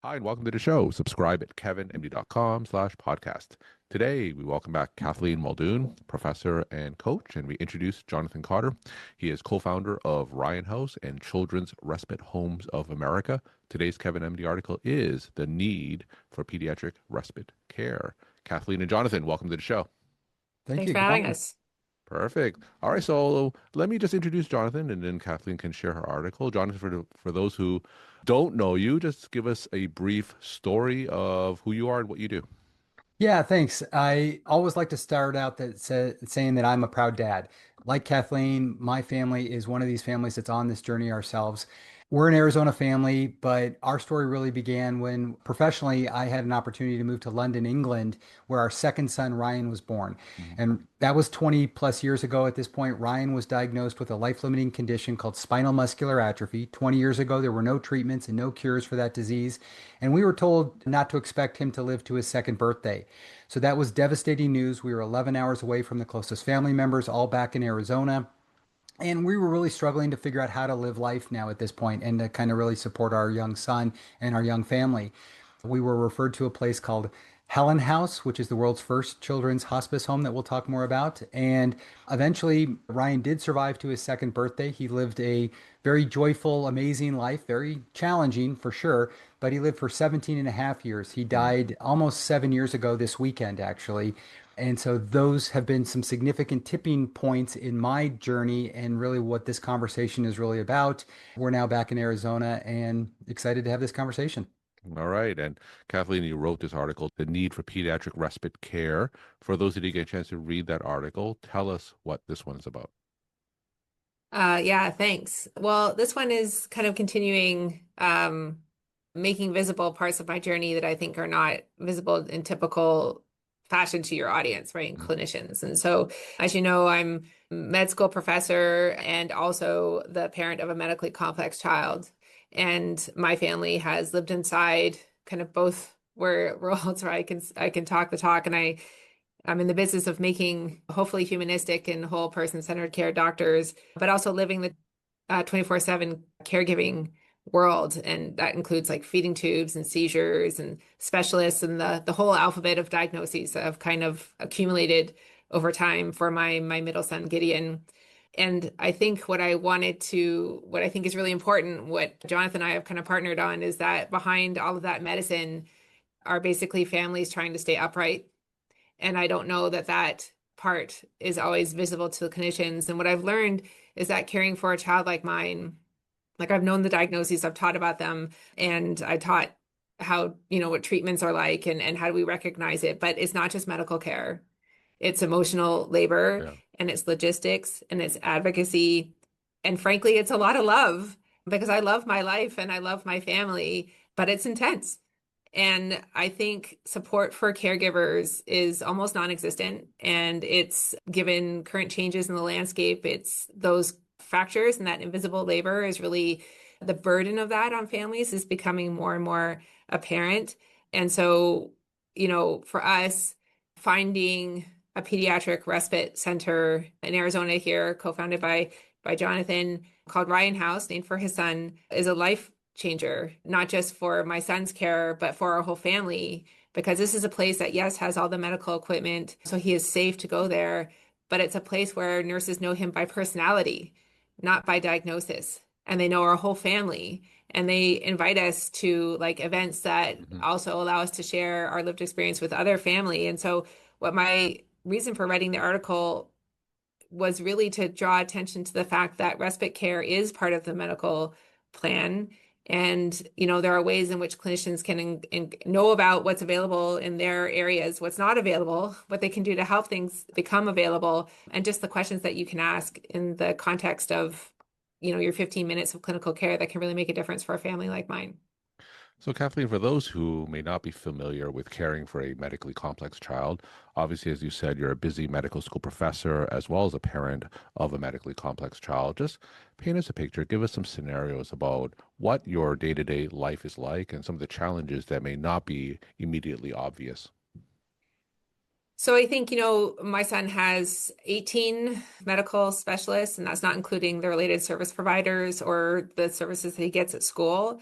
Hi, and welcome to the show. Subscribe at kevinmd.com/podcast. Today, we welcome back Kathleen Muldoon, professor and coach, and we introduce Jonathan Cottor. He is co-founder of Ryan House and Children's Respite Homes of America. Today's Kevin MD article is The Need for Pediatric Respite Care. Kathleen and Jonathan, welcome to the show. Thank Thanks you. for Good having morning. us. Perfect. All right, so let me just introduce Jonathan, and then Kathleen can share her article. Jonathan, for those who don't know you, just give us a brief story of who you are and what you do. Yeah, thanks. I always like to start out saying that I'm a proud dad. Like Kathleen, my family is one of these families that's on this journey ourselves. We're an Arizona family, but our story really began when professionally I had an opportunity to move to London, England, where our second son, Ryan, was born. Mhm. And that was 20 plus years ago at this point. Ryan was diagnosed with a life-limiting condition called spinal muscular atrophy. 20 years ago, there were no treatments and no cures for that disease. And we were told not to expect him to live to his second birthday. So that was devastating news. We were 11 hours away from the closest family members, all back in Arizona. And we were really struggling to figure out how to live life now at this point and to kind of really support our young son and our young family. We were referred to a place called Helen House, which is the world's first children's hospice home that we'll talk more about. And eventually, Ryan did survive to his second birthday. He lived a very joyful, amazing life, very challenging for sure, but he lived for 17 and a half years. He Mm. died almost 7 years ago this weekend, actually. And so those have been some significant tipping points in my journey and really what this conversation is really about. We're now back in Arizona and excited to have this conversation. All right. And Kathleen, you wrote this article, The Need for Pediatric Respite Care. For those who didn't get a chance to read that article, tell us what this one is about. Yeah, thanks. Well, this one is kind of continuing making visible parts of my journey that I think are not visible in typical fashion to your audience, right? And Mm. clinicians. And so, as you know, I'm a med school professor and also the parent of a medically complex child. And my family has lived inside kind of both worlds where I can talk the talk and I'm in the business of making hopefully humanistic and whole person centered care doctors, but also living the 24/7 caregiving world. And that includes like feeding tubes and seizures and specialists and the whole alphabet of diagnoses that have kind of accumulated over time for my middle son, Gideon. And I think what I think is really important, what Jonathan and I have kind of partnered on is that behind all of that medicine are basically families trying to stay upright, and I don't know that that part is always visible to the clinicians. And what I've learned is that caring for a child like mine, like I've known the diagnoses, I've taught about them, and I taught how, what treatments are like and how do we recognize it. But it's not just medical care, it's emotional labor Yeah. and it's logistics and it's advocacy. And frankly, it's a lot of love because I love my life and I love my family, but it's intense. And I think support for caregivers is almost non-existent. And it's given current changes in the landscape, it's those factors and that invisible labor is really the burden of that on families is becoming more and more apparent. And so, for us, finding a pediatric respite center in Arizona here, co-founded by Jonathan, called Ryan House, named for his son, is a life changer, not just for my son's care, but for our whole family, because this is a place that, yes, has all the medical equipment, so he is safe to go there, but it's a place where nurses know him by personality, not by diagnosis. And they know our whole family. And they invite us to like events that Mhm. also allow us to share our lived experience with other family. And so, what my reason for writing the article was really to draw attention to the fact that respite care is part of the medical plan. And, there are ways in which clinicians can know about what's available in their areas, what's not available, what they can do to help things become available, and just the questions that you can ask in the context of, your 15 minutes of clinical care that can really make a difference for a family like mine. So, Kathleen, for those who may not be familiar with caring for a medically complex child, obviously, as you said, you're a busy medical school professor as well as a parent of a medically complex child. Just paint us a picture, give us some scenarios about what your day-to-day life is like and some of the challenges that may not be immediately obvious. So I think, my son has 18 medical specialists, and that's not including the related service providers or the services that he gets at school.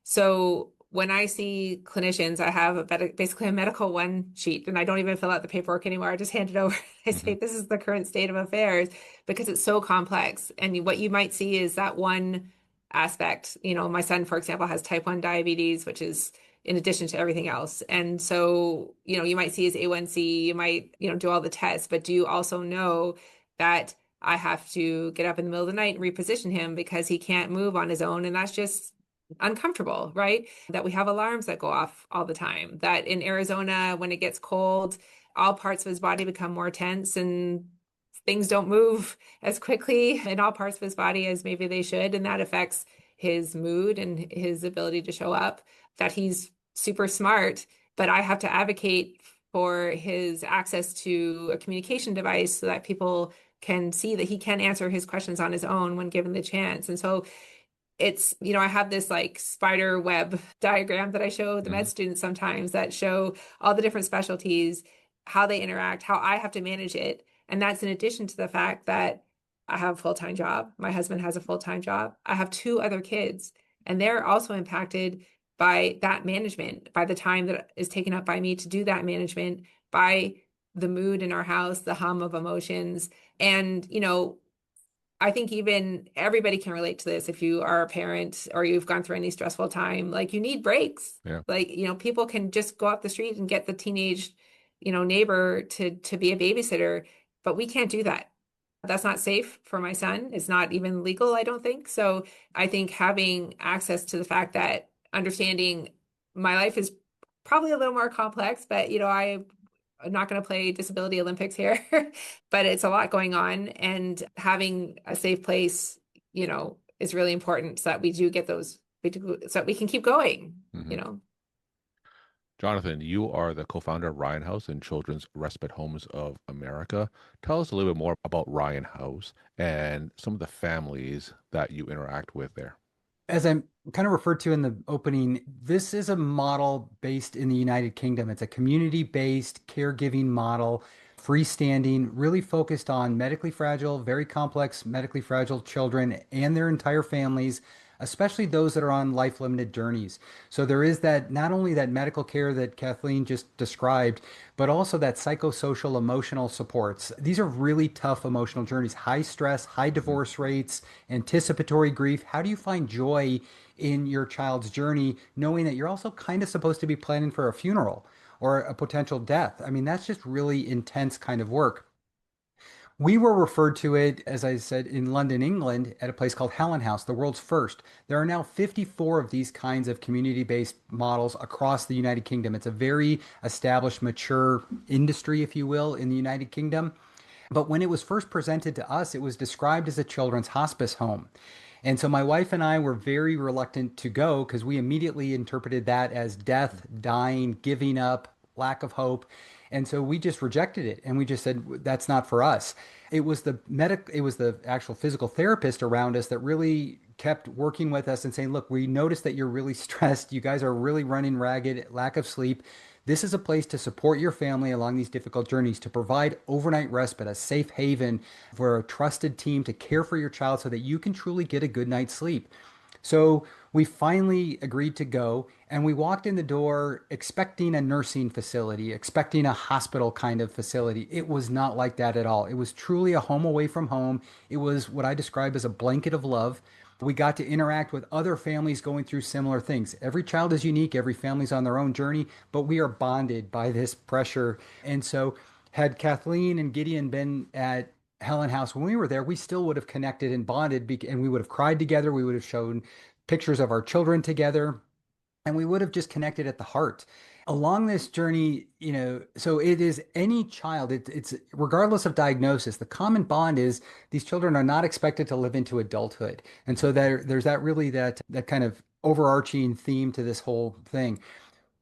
So when I see clinicians, I have basically a medical one sheet, and I don't even fill out the paperwork anymore. I just hand it over. I say, Hmm. this is the current state of affairs because it's so complex. And what you might see is that one aspect. My son, for example, has type 1 diabetes, which is in addition to everything else. And so, you might see his A1C, you might, do all the tests, but do you also know that I have to get up in the middle of the night and reposition him because he can't move on his own? And that's just uncomfortable, right? That we have alarms that go off all the time, that in Arizona, when it gets cold, all parts of his body become more tense and things don't move as quickly in all parts of his body as maybe they should. And that affects his mood and his ability to show up, that he's super smart, but I have to advocate for his access to a communication device so that people can see that he can answer his questions on his own when given the chance. And so it's, I have this like spider web diagram that I show the med Hmm. students sometimes that show all the different specialties, how they interact, how I have to manage it. And that's in addition to the fact that I have a full-time job. My husband has a full-time job. I have two other kids, and they're also impacted by that management, by the time that is taken up by me to do that management, by the mood in our house, the hum of emotions. And, I think even everybody can relate to this. If you are a parent or you've gone through any stressful time, like you need breaks. Yeah. Like, people can just go out the street and get the teenage, neighbor to be a babysitter, but we can't do that. That's not safe for my son. It's not even legal, I don't think. So I think having access to the fact that understanding my life is probably a little more complex, but I'm not going to play disability Olympics here, but it's a lot going on, and having a safe place, is really important so that we do get those, so that we can keep going, Hmm. Jonathan, you are the co-founder of Ryan House and Children's Respite Homes of America. Tell us a little bit more about Ryan House and some of the families that you interact with there. As I kind of referred to in the opening, this is a model based in the United Kingdom. It's a community-based caregiving model, freestanding, really focused on medically fragile, very complex medically fragile children and their entire families, especially those that are on life-limited journeys. So there is that, not only that medical care that Kathleen just described, but also that psychosocial emotional supports. These are really tough emotional journeys, high stress, high Mhm. divorce rates, anticipatory grief. How do you find joy in your child's journey, knowing that you're also kind of supposed to be planning for a funeral or a potential death? I mean, that's just really intense kind of work. We were referred to it, as I said, in London, England, at a place called Helen House, the world's first. There are now 54 of these kinds of community-based models across the United Kingdom. It's a very established, mature industry, if you will, in the United Kingdom. But when it was first presented to us, it was described as a children's hospice home. And so my wife and I were very reluctant to go because we immediately interpreted that as death, dying, giving up, lack of hope. And so we just rejected it and we just said that's not for us. It was the actual physical therapist around us that really kept working with us and saying, look, we noticed that you're really stressed. You guys are really running ragged, lack of sleep. This is a place to support your family along these difficult journeys, to provide overnight respite, a safe haven for a trusted team to care for your child so that you can truly get a good night's sleep. So we finally agreed to go, and we walked in the door expecting a nursing facility, expecting a hospital kind of facility. It was not like that at all. It was truly a home away from home. It was what I describe as a blanket of love. We got to interact with other families going through similar things. Every child is unique, every family's on their own journey, but we are bonded by this pressure. And so, had Kathleen and Gideon been at Helen House when we were there, we still would have connected and bonded, and we would have cried together. We would have shown pictures of our children together, and we would have just connected at the heart. Along this journey, so it is any child, it's regardless of diagnosis, the common bond is these children are not expected to live into adulthood. And so there's that really that kind of overarching theme to this whole thing.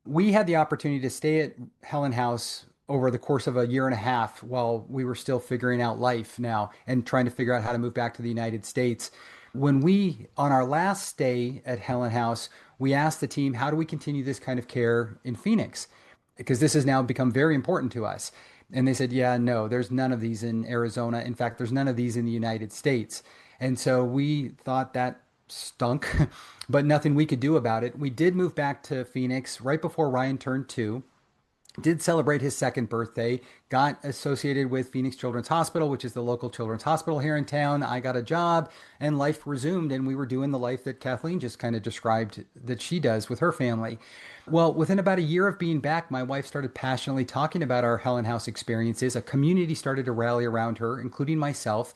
We had the opportunity to stay at Helen House over the course of a year and a half while we were still figuring out life now and trying to figure out how to move back to the United States. On our last stay at Helen House, we asked the team, how do we continue this kind of care in Phoenix? Because this has now become very important to us. And they said, yeah, no, there's none of these in Arizona. In fact, there's none of these in the United States. And so we thought that stunk, but nothing we could do about it. We did move back to Phoenix right before Ryan turned 2, did celebrate his second birthday, got associated with Phoenix Children's Hospital, which is the local children's hospital here in town. I got a job and life resumed, and we were doing the life that Kathleen just kind of described that she does with her family. Well, within about a year of being back, my wife started passionately talking about our Helen House experiences. A community started to rally around her, including myself.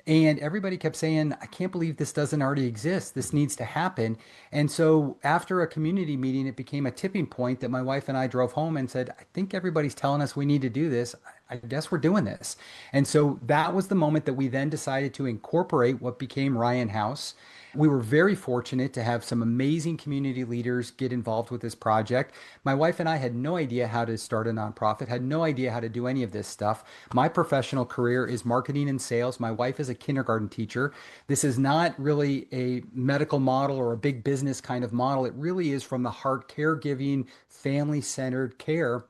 And everybody kept saying, I can't believe this doesn't already exist. This needs to happen. And so after a community meeting, it became a tipping point that my wife and I drove home and said, I think everybody's telling us we need to do this. I guess we're doing this. And so that was the moment that we then decided to incorporate what became Ryan House. We were very fortunate to have some amazing community leaders get involved with this project. My wife and I had no idea how to start a nonprofit, had no idea how to do any of this stuff. My professional career is marketing and sales. My wife is a kindergarten teacher. This is not really a medical model or a big business kind of model. It really is from the heart, caregiving, family-centered care.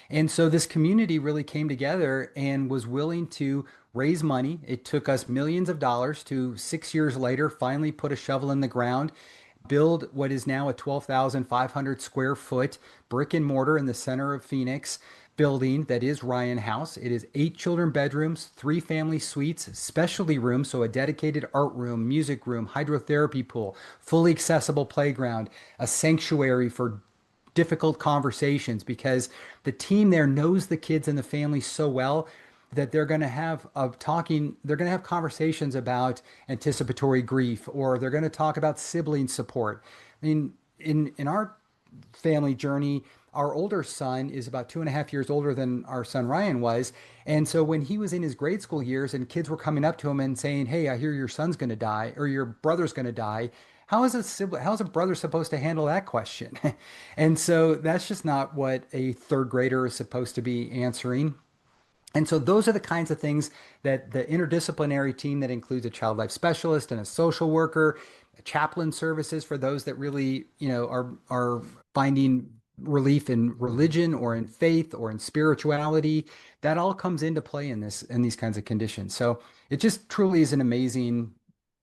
And so this community really came together and was willing to raise money. It took us millions of dollars to 6 years later finally put a shovel in the ground, build what is now a 12,500 square foot brick and mortar in the center of Phoenix building that is Ryan House. It is 8 children bedrooms, 3 family suites, specialty rooms, so a dedicated art room, music room, hydrotherapy pool, fully accessible playground, a sanctuary for difficult conversations, because the team there knows the kids and the family so well that they're going to have they're going to have conversations about anticipatory grief, or they're going to talk about sibling support. I mean, in our family journey, our older son is about 2.5 years older than our son Ryan was. And so when he was in his grade school years and kids were coming up to him and saying, Hey, I hear your son's going to die or your brother's going to die, how's a brother supposed to handle that question? And so that's just not what a third grader is supposed to be answering. And so those are the kinds of things that the interdisciplinary team that includes a child life specialist and a social worker, chaplain services for those that really, are finding relief in religion or in faith or in spirituality, that all comes into play in these kinds of conditions. So it just truly is an amazing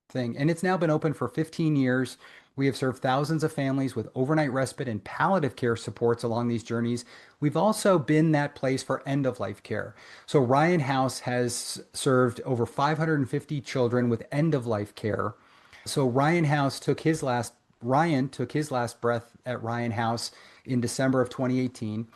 thing. And it's now been open for 15 years. We have served thousands of families with overnight respite and palliative care supports along these journeys. We've also been that place for end of life care. So Ryan House has served over 550 children with end of life care. So Ryan took his last breath at Ryan House in December of 2018.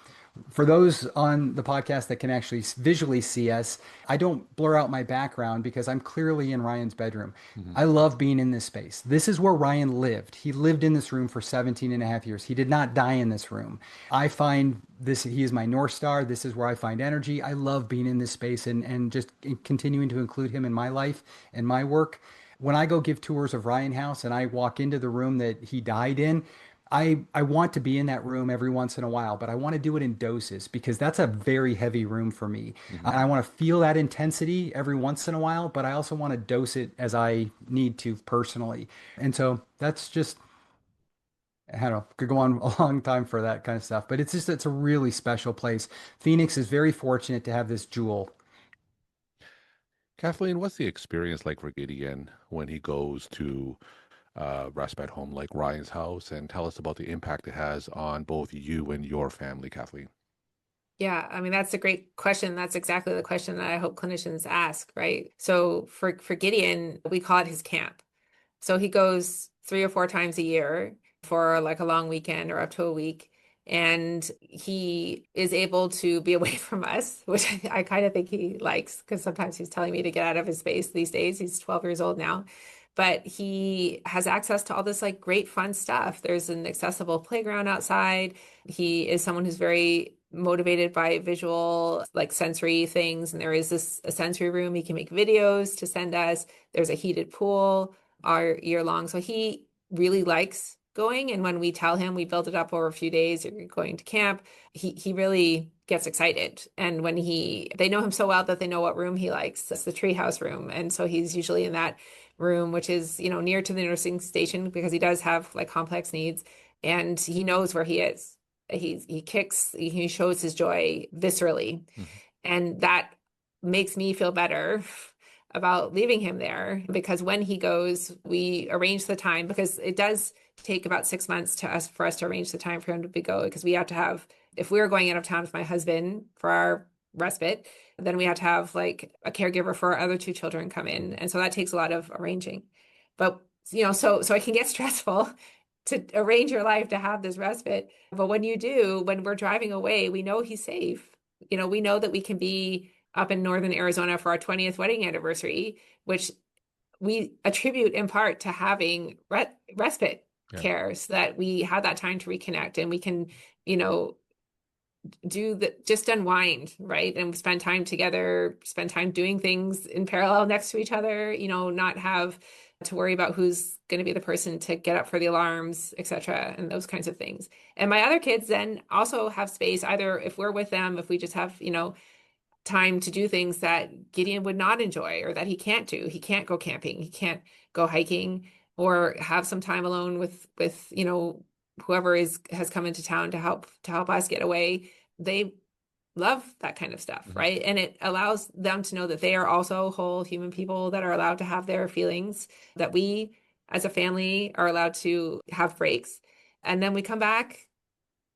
For those on the podcast that can actually visually see us, I don't blur out my background because I'm clearly in Ryan's bedroom. Mhm. I love being in this space. This is where Ryan lived. He lived in this room for 17 and a half years. He did not die in this room. I find this, he is my North Star. This is where I find energy. I love being in this space and just continuing to include him in my life and my work. When I go give tours of Ryan House and I walk into the room that he died in, I want to be in that room every once in a while, but I want to do it in doses because that's a very heavy room for me. Mhm. I want to feel that intensity every once in a while, but I also want to dose it as I need to personally. And so that's just, I don't know, could go on a long time for that kind of stuff, but it's a really special place. Phoenix is very fortunate to have this jewel. Kathleen, what's the experience like for Gideon when he goes to respite home like Ryan's house, and tell us about the impact it has on both you and your family, Kathleen? Yeah, I mean, that's a great question. That's exactly the question that I hope clinicians ask, right? So for Gideon, we call it his camp. So he goes 3 or 4 times a year for like a long weekend or up to a week. And he is able to be away from us, which I kind of think he likes because sometimes he's telling me to get out of his space these days. He's 12 years old now. But he has access to all this like great fun stuff. There's an accessible playground outside. He is someone who's very motivated by visual, like sensory things. And there is a sensory room. He can make videos to send us. There's a heated pool all year long. So he really likes going. And when we tell him we built it up over a few days, you're going to camp, he really gets excited. And when they know him so well that they know what room he likes. That's the treehouse room. And so he's usually in that room, which is, near to the nursing station because he does have like complex needs and he knows where he is. He shows his joy viscerally. Mhm. And that makes me feel better about leaving him there, because when he goes, we arrange the time, because it does take about 6 months for us to arrange the time for him to go, because we have to have, if we were going out of town with my husband for our respite, then we have to have like a caregiver for our other two children come in. And so that takes a lot of arranging. But, so it can get stressful to arrange your life to have this respite. But when you do, when we're driving away, we know he's safe. We know that we can be up in northern Arizona for our 20th wedding anniversary, which we attribute in part to having respite care, so that we have that time to reconnect and we can, just unwind, right? And spend time together, spend time doing things in parallel next to each other, not have to worry about who's going to be the person to get up for the alarms, etc., and those kinds of things. And my other kids then also have space, either if we're with them, if we just have, time to do things that Gideon would not enjoy or that he can't do. He can't go camping, he can't go hiking, or have some time alone with whoever has come into town to help us get away. They love that kind of stuff, right? And it allows them to know that they are also whole human people that are allowed to have their feelings, that we as a family are allowed to have breaks. And then we come back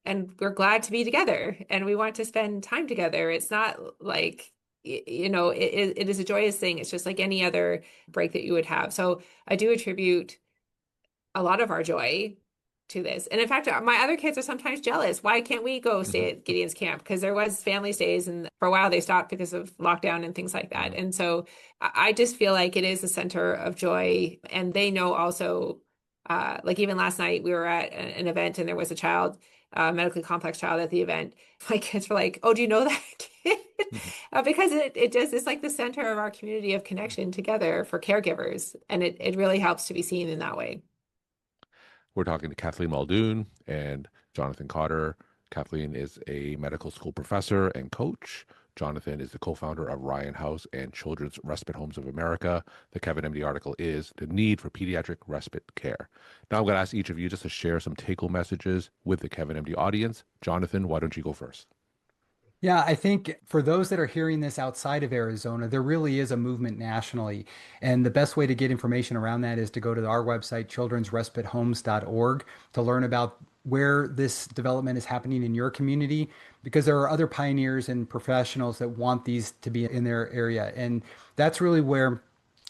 and we're glad to be together and we want to spend time together. It's not like, it is a joyous thing. It's just like any other break that you would have. So I do attribute a lot of our joy to this. And in fact, my other kids are sometimes jealous. Why can't we go stay at Gideon's camp? Because there was family stays, and for a while they stopped because of lockdown and things like that. And so I just feel like it is a center of joy. And they know also, like even last night we were at an event and there was a child, medically complex child at the event. My kids were like, "Oh, do you know that kid?" Because it's like the center of our community of connection together for caregivers. And it really helps to be seen in that way. We're talking to Kathleen Muldoon and Jonathan Cottor. Kathleen is a medical school professor and coach. Jonathan is the co-founder of Ryan House and Children's Respite Homes of America. The Kevin MD article is The Need for Pediatric Respite Care. Now I'm going to ask each of you just to share some take-home messages with the Kevin MD audience. Jonathan, why don't you go first? Yeah, I think for those that are hearing this outside of Arizona, there really is a movement nationally. And the best way to get information around that is to go to our website, childrensrespitehomes.org, to learn about where this development is happening in your community, because there are other pioneers and professionals that want these to be in their area. And that's really where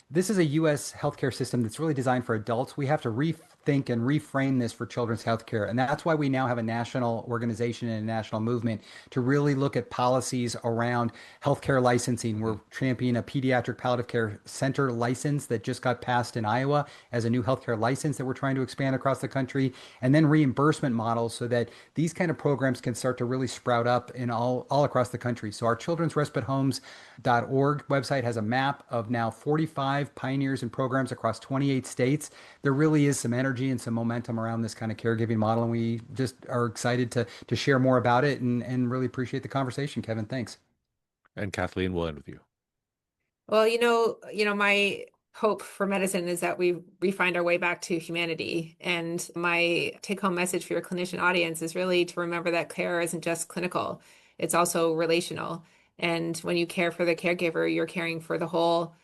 this is a U.S. healthcare system that's really designed for adults. We have to rethink and reframe this for children's healthcare. And that's why we now have a national organization and a national movement to really look at policies around healthcare licensing. We're championing a pediatric palliative care center license that just got passed in Iowa as a new healthcare license that we're trying to expand across the country, and then reimbursement models so that these kind of programs can start to really sprout up in all across the country. So our childrensrespitehomes.org website has a map of now 45 pioneers and programs across 28 states. There really is some energy and some momentum around this kind of caregiving model, and we just are excited to share more about it and really appreciate the conversation, Kevin. Thanks. And Kathleen, we'll end with you. Well, my hope for medicine is that we find our way back to humanity. And my take-home message for your clinician audience is really to remember that care isn't just clinical, it's also relational. And when you care for the caregiver, you're caring for the whole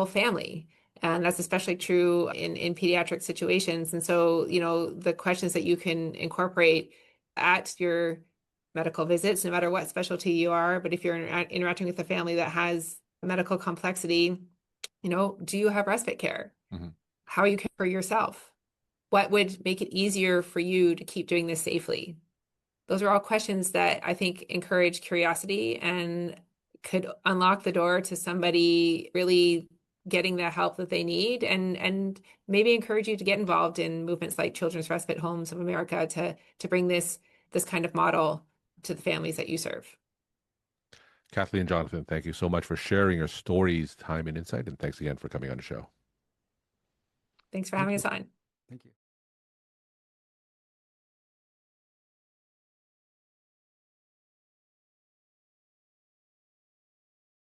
family. And that's especially true in pediatric situations. And so, the questions that you can incorporate at your medical visits, no matter what specialty you are, but if you're interacting with a family that has medical complexity, do you have respite care? How are you caring for yourself? What would make it easier for you to keep doing this safely? Those are all questions that I think encourage curiosity and could unlock the door to somebody really getting the help that they need, and maybe encourage you to get involved in movements like Children's Respite Homes of America to bring this kind of model to the families that you serve. Kathleen and Jonathan, thank you so much for sharing your stories, time, and insight. And thanks again for coming on the show. Thanks for having us on. Thank you.